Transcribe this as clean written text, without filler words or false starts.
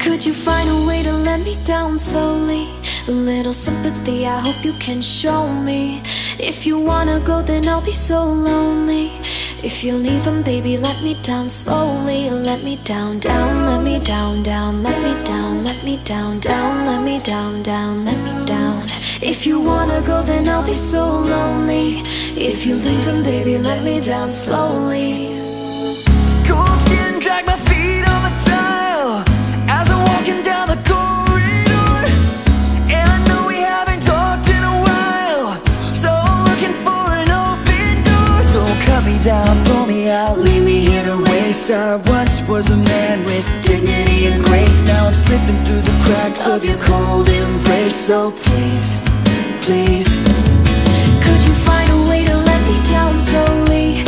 Could you find a way to let me down slowly? A little sympathy, I hope you can show me. If you wanna go, then I'll be so lonely. If you're leaving, baby, let me down slowly. Let me down, down, let me down, down, let me down, let me down, down, let me down, down, let me down. If you wanna go, then I'll be so lonely. If you're leaving, baby, let me down slowly. Cold skin, drag my feet on the tile as I'm walking down the corridor. And I know we haven't talked in a while, so I'm looking for an open door. Don't cut me down, pull me out, leave me here to waste. I once was a man with dignity and grace. Now I'm slipping through the cracks of your cold embrace. So please, please, could you find